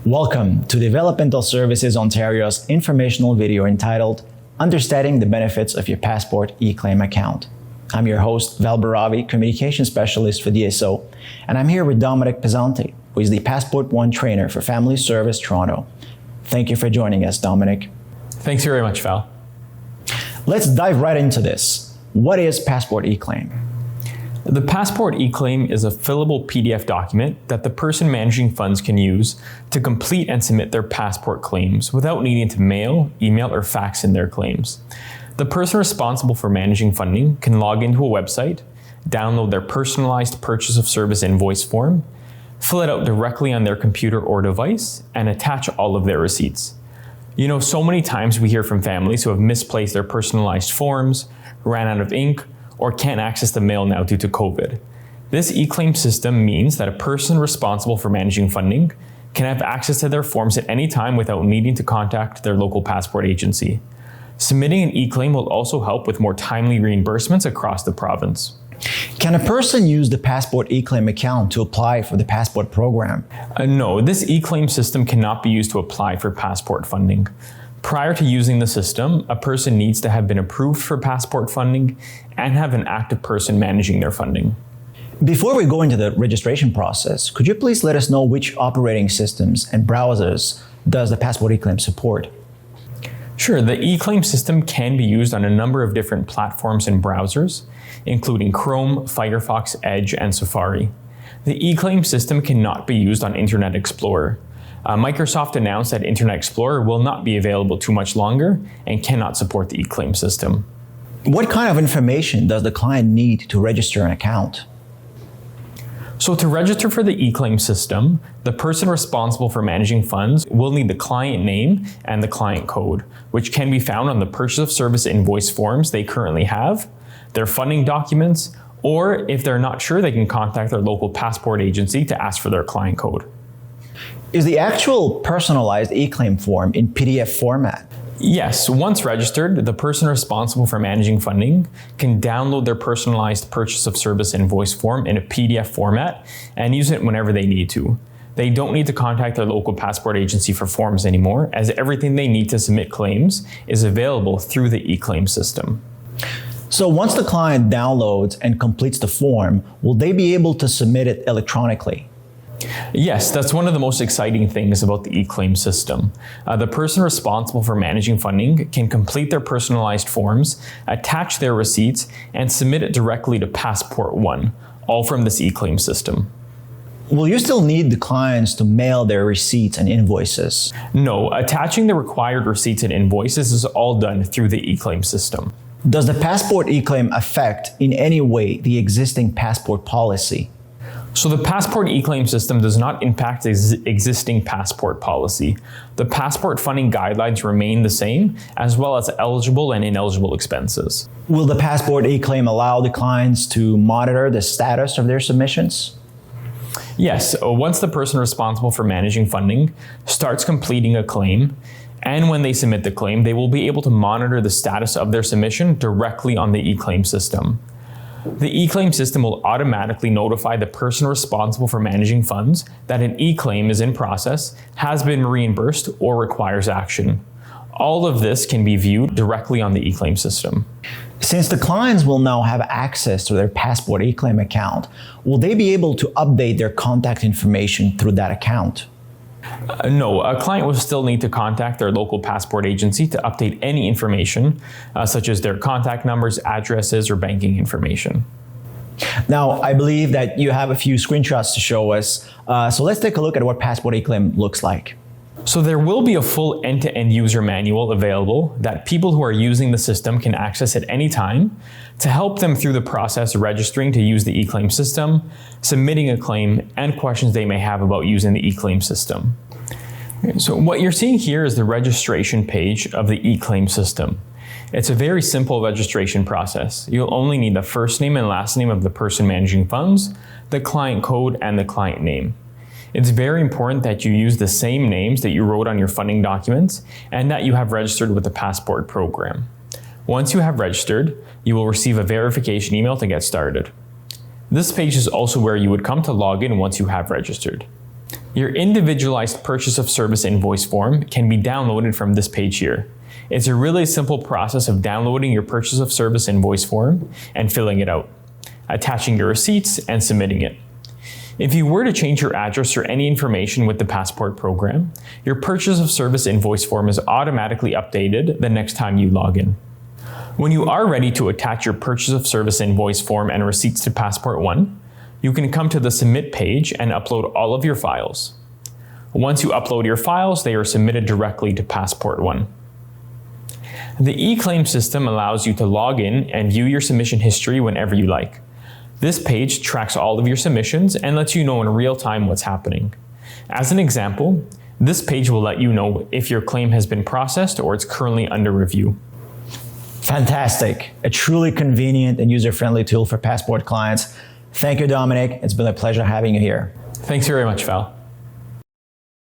Welcome to Developmental Services Ontario's informational video entitled Understanding the Benefits of Your Passport eCLAIM Account. I'm your host, Val Baravi, Communication Specialist for DSO, and I'm here with Dominic Pezzanti, who is the Passport One Trainer for Family Service Toronto. Thank you for joining us, Dominic. Thanks very much, Val. Let's dive right into this. What is Passport eCLAIM? The Passport eCLAIM is a fillable PDF document that the person managing funds can use to complete and submit their passport claims without needing to mail, email, or fax in their claims. The person responsible for managing funding can log into a website, download their personalized purchase of service invoice form, fill it out directly on their computer or device, and attach all of their receipts. You know, so many times we hear from families who have misplaced their personalized forms, ran out of ink, or can't access the mail now due to COVID. This eCLAIM system means that a person responsible for managing funding can have access to their forms at any time without needing to contact their local passport agency. Submitting an eCLAIM will also help with more timely reimbursements across the province. Can a person use the Passport eCLAIM account to apply for the passport program? No, this eCLAIM system cannot be used to apply for passport funding. Prior to using the system, a person needs to have been approved for passport funding and have an active person managing their funding. Before we go into the registration process, could you please let us know which operating systems and browsers does the Passport eCLAIM support? Sure, the eCLAIM system can be used on a number of different platforms and browsers, including Chrome, Firefox, Edge, and Safari. The eCLAIM system cannot be used on Internet Explorer. Microsoft announced that Internet Explorer will not be available too much longer and cannot support the eCLAIM system. What kind of information does the client need to register an account? So to register for the eCLAIM system, the person responsible for managing funds will need the client name and the client code, which can be found on the purchase of service invoice forms they currently have, their funding documents, or if they're not sure, they can contact their local passport agency to ask for their client code. Is the actual personalized eCLAIM form in PDF format? Yes, once registered, the person responsible for managing funding can download their personalized purchase of service invoice form in a PDF format and use it whenever they need to. They don't need to contact their local passport agency for forms anymore, as everything they need to submit claims is available through the eCLAIM system. So once the client downloads and completes the form, will they be able to submit it electronically? Yes, that's one of the most exciting things about the eCLAIM system. The person responsible for managing funding can complete their personalized forms, attach their receipts, and submit it directly to Passport One, all from this eCLAIM system. Will you still need the clients to mail their receipts and invoices? No, attaching the required receipts and invoices is all done through the eCLAIM system. Does the Passport eCLAIM affect in any way the existing passport policy? So the Passport eCLAIM system does not impact the existing passport policy. The passport funding guidelines remain the same, as well as eligible and ineligible expenses. Will the Passport eCLAIM allow the clients to monitor the status of their submissions? Yes, once the person responsible for managing funding starts completing a claim, and when they submit the claim, they will be able to monitor the status of their submission directly on the eCLAIM system. The eCLAIM system will automatically notify the person responsible for managing funds that an eCLAIM is in process, has been reimbursed, or requires action. All of this can be viewed directly on the eCLAIM system. Since the clients will now have access to their Passport eCLAIM account, will they be able to update their contact information through that account? No, a client will still need to contact their local passport agency to update any information, such as their contact numbers, addresses, or banking information. Now, I believe that you have a few screenshots to show us, so let's take a look at what Passport eCLAIM looks like. So there will be a full end-to-end user manual available that people who are using the system can access at any time to help them through the process of registering to use the eCLAIM system, submitting a claim, and questions they may have about using the eCLAIM system. So what you're seeing here is the registration page of the eCLAIM system. It's a very simple registration process. You'll only need the first name and last name of the person managing funds, the client code, and the client name. It's very important that you use the same names that you wrote on your funding documents and that you have registered with the passport program. Once you have registered, you will receive a verification email to get started. This page is also where you would come to log in once you have registered. Your individualized purchase of service invoice form can be downloaded from this page here. It's a really simple process of downloading your purchase of service invoice form and filling it out, attaching your receipts and submitting it. If you were to change your address or any information with the Passport program, your purchase of service invoice form is automatically updated the next time you log in. When you are ready to attach your purchase of service invoice form and receipts to Passport One, you can come to the Submit page and upload all of your files. Once you upload your files, they are submitted directly to Passport One. The eCLAIM system allows you to log in and view your submission history whenever you like. This page tracks all of your submissions and lets you know in real time what's happening. As an example, this page will let you know if your claim has been processed or it's currently under review. Fantastic. A truly convenient and user-friendly tool for Passport clients. Thank you, Dominic. It's been a pleasure having you here. Thanks very much, Val.